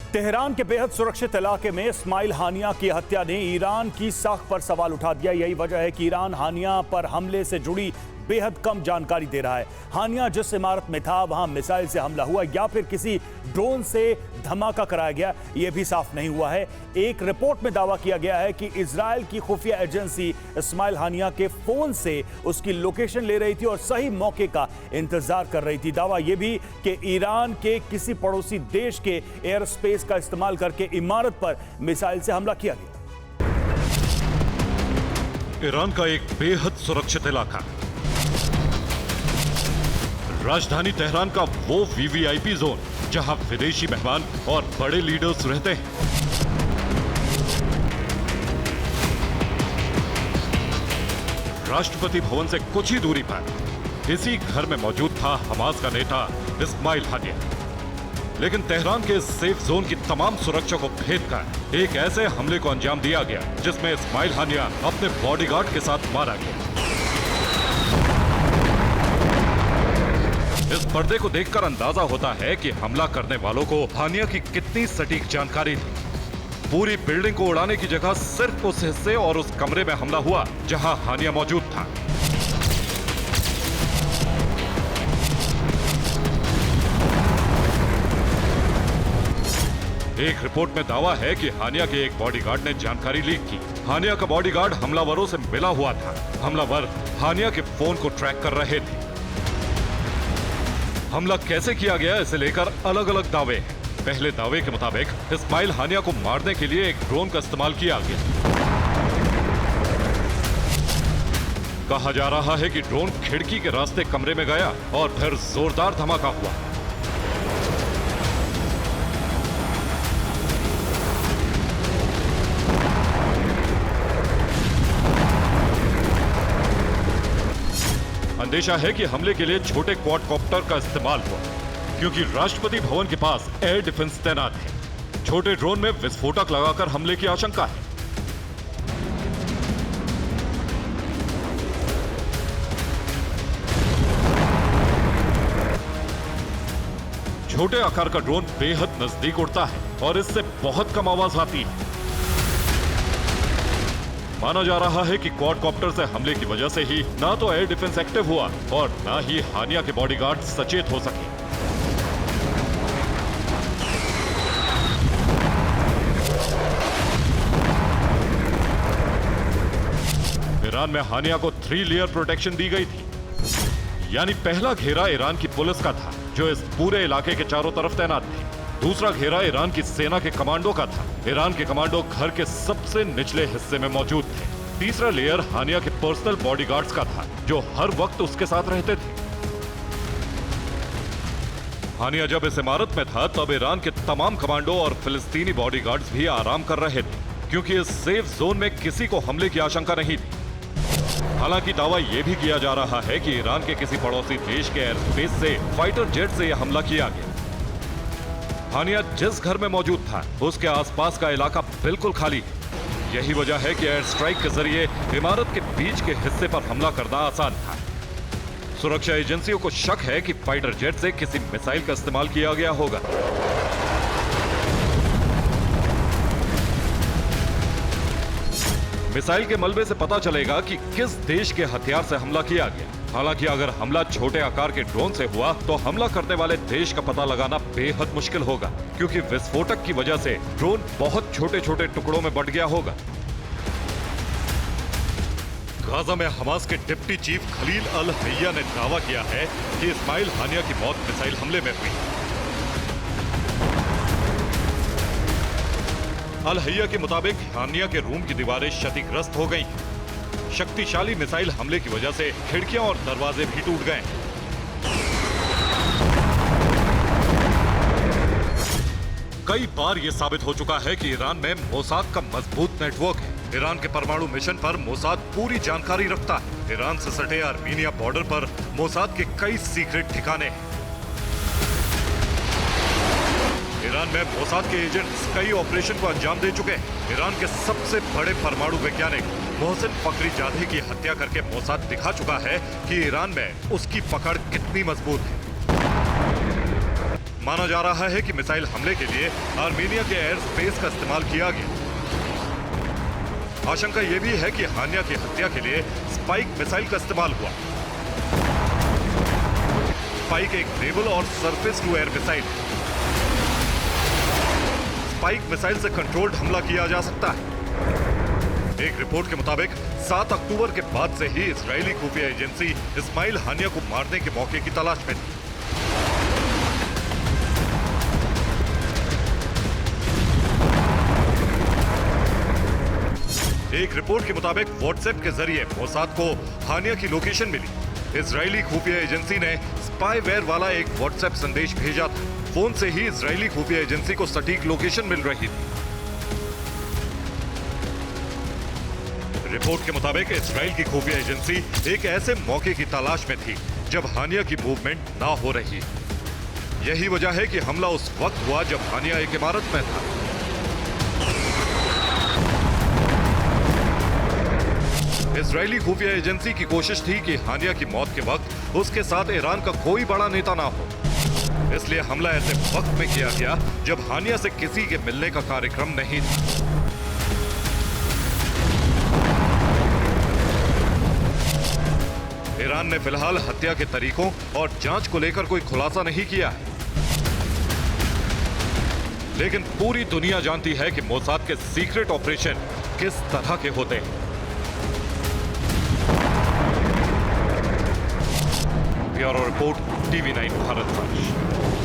Tehran के बेहद सुरक्षित इलाके में इस्माइल हानिया की हत्या ने ईरान की साख पर सवाल उठा दिया। यही वजह है कि ईरान हानिया पर हमले से जुड़ी बेहद कम जानकारी दे रहा है। हानिया जिस इमारत में था वहां मिसाइल से हमला हुआ या फिर किसी ड्रोन से धमाका कराया गया, यह भी साफ नहीं हुआ है। एक रिपोर्ट में दावा किया गया है कि इजराइल की खुफिया एजेंसी इस्माइल हानिया के फोन से उसकी लोकेशन ले रही थी और सही मौके का इंतजार कर रही थी। दावा यह भी कि ईरान के किसी पड़ोसी देश के एयर स्पेस का इस्तेमाल करके इमारत पर मिसाइल से हमला किया गया। ईरान का एक बेहद सुरक्षित इलाका, राजधानी तेहरान का वो वीवीआईपी जोन जहां विदेशी मेहमान और बड़े लीडर्स रहते हैं। राष्ट्रपति भवन से कुछ ही दूरी पर इसी घर में मौजूद था हमास का नेता इस्माइल हानिया। लेकिन तेहरान के सेफ जोन की तमाम सुरक्षा को भेदकर एक ऐसे हमले को अंजाम दिया गया जिसमें इस्माइल हानिया अपने बॉडीगार्ड के साथ मारा गया। इस पर्दे को देखकर अंदाजा होता है कि हमला करने वालों को हानिया की कितनी सटीक जानकारी थी। पूरी बिल्डिंग को उड़ाने की जगह सिर्फ उस हिस्से और उस कमरे में हमला हुआ जहां हानिया मौजूद था। एक रिपोर्ट में दावा है कि हानिया के एक बॉडीगार्ड ने जानकारी लीक की। हानिया का बॉडीगार्ड हमलावरों से मिला हुआ था। हमलावर हानिया के फोन को ट्रैक कर रहे थे। हमला कैसे किया गया इसे लेकर अलग अलग दावे हैं। पहले दावे के मुताबिक इस्माइल हानिया को मारने के लिए एक ड्रोन का इस्तेमाल किया गया। कहा जा रहा है कि ड्रोन खिड़की के रास्ते कमरे में गया और फिर जोरदार धमाका हुआ। अंदेशा है कि हमले के लिए छोटे क्वाडकॉप्टर का इस्तेमाल हुआ क्योंकि राष्ट्रपति भवन के पास एयर डिफेंस तैनात है। छोटे ड्रोन में विस्फोटक लगाकर हमले की आशंका है। छोटे आकार का ड्रोन बेहद नजदीक उड़ता है और इससे बहुत कम आवाज आती है। माना जा रहा है कि क्वाडकॉप्टर से हमले की वजह से ही ना तो एयर डिफेंस एक्टिव हुआ और ना ही हानिया के बॉडीगार्ड सचेत हो सके। ईरान में हानिया को 3 लेयर प्रोटेक्शन दी गई थी। यानी पहला घेरा ईरान की पुलिस का था जो इस पूरे इलाके के चारों तरफ तैनात थे। दूसरा घेरा ईरान की सेना के कमांडो का था। ईरान के कमांडो घर के सबसे निचले हिस्से में मौजूद थे। तीसरा लेयर हानिया के पर्सनल बॉडीगार्ड्स का था जो हर वक्त उसके साथ रहते थे। हानिया जब इस इमारत में था तब ईरान के तमाम कमांडो और फिलिस्तीनी बॉडीगार्ड्स भी आराम कर रहे थे क्योंकि इस सेफ जोन में किसी को हमले की आशंका नहीं थी। हालांकि दावा यह भी किया जा रहा है कि ईरान के किसी पड़ोसी देश के एयर स्पेस से फाइटर जेट से यह हमला किया गया। हानिया जिस घर में मौजूद था उसके आसपास का इलाका बिल्कुल खाली है। यही वजह है कि एयर स्ट्राइक के जरिए इमारत के बीच के हिस्से पर हमला करना आसान था। सुरक्षा एजेंसियों को शक है कि फाइटर जेट से किसी मिसाइल का इस्तेमाल किया गया होगा। मिसाइल के मलबे से पता चलेगा कि किस देश के हथियार से हमला किया गया। हालांकि अगर हमला छोटे आकार के ड्रोन से हुआ तो हमला करने वाले देश का पता लगाना बेहद मुश्किल होगा क्योंकि विस्फोटक की वजह से ड्रोन बहुत छोटे छोटे टुकड़ों में बंट गया होगा। गाजा में हमास के डिप्टी चीफ खलील अल हैया ने दावा किया है कि इस्माइल हानिया की मौत मिसाइल हमले में हुई। अल हैया के मुताबिक हानिया के रूम की दीवारें क्षतिग्रस्त हो गई। शक्तिशाली मिसाइल हमले की वजह से खिड़कियां और दरवाजे भी टूट गए। कई बार यह साबित हो चुका है कि ईरान में मोसाद का मजबूत नेटवर्क है। ईरान के परमाणु मिशन पर मोसाद पूरी जानकारी रखता है। ईरान से सटे आर्मीनिया बॉर्डर पर मोसाद के कई सीक्रेट ठिकाने हैं। ईरान में मोसाद के एजेंट्स कई ऑपरेशन को अंजाम दे चुके हैं। ईरान के सबसे बड़े परमाणु वैज्ञानिक मोहसिन फखरीजादे की हत्या करके मोसाद दिखा चुका है कि ईरान में उसकी पकड़ कितनी मजबूत है। माना जा रहा है कि मिसाइल हमले के लिए आर्मेनिया के एयर स्पेस का इस्तेमाल किया गया। आशंका यह भी है कि हानिया की हत्या के लिए स्पाइक मिसाइल का इस्तेमाल हुआ। स्पाइक एक नेवल और सरफेस टू एयर मिसाइल है। स्पाइक मिसाइल से कंट्रोल्ड हमला किया जा सकता है। एक रिपोर्ट के मुताबिक 7 अक्टूबर के बाद से ही इजरायली खुफिया एजेंसी इस्माइल हानिया को मारने के मौके की तलाश में थी। एक रिपोर्ट के मुताबिक व्हाट्सएप के जरिए मोसाद को हानिया की लोकेशन मिली। इजरायली खुफिया एजेंसी ने स्पाईवेयर वाला एक व्हाट्सएप संदेश भेजा था। फोन से ही इजरायली खुफिया एजेंसी को सटीक लोकेशन मिल रही थी। रिपोर्ट के मुताबिक इजराइल की खुफिया एजेंसी एक ऐसे मौके की तलाश में थी जब हानिया की मूवमेंट ना हो रही। यही वजह है कि हमला उस वक्त हुआ जब हानिया एक इमारत में था। इजरायली खुफिया एजेंसी की कोशिश थी कि हानिया की मौत के वक्त उसके साथ ईरान का कोई बड़ा नेता ना हो, इसलिए हमला ऐसे वक्त में किया गया जब हानिया से किसी के मिलने का कार्यक्रम नहीं था। ईरान ने फिलहाल हत्या के तरीकों और जांच को लेकर कोई खुलासा नहीं किया है, लेकिन पूरी दुनिया जानती है कि मोसाद के सीक्रेट ऑपरेशन किस तरह के होते हैं। ब्यूरो रिपोर्ट, TV9 भारत वर्ष।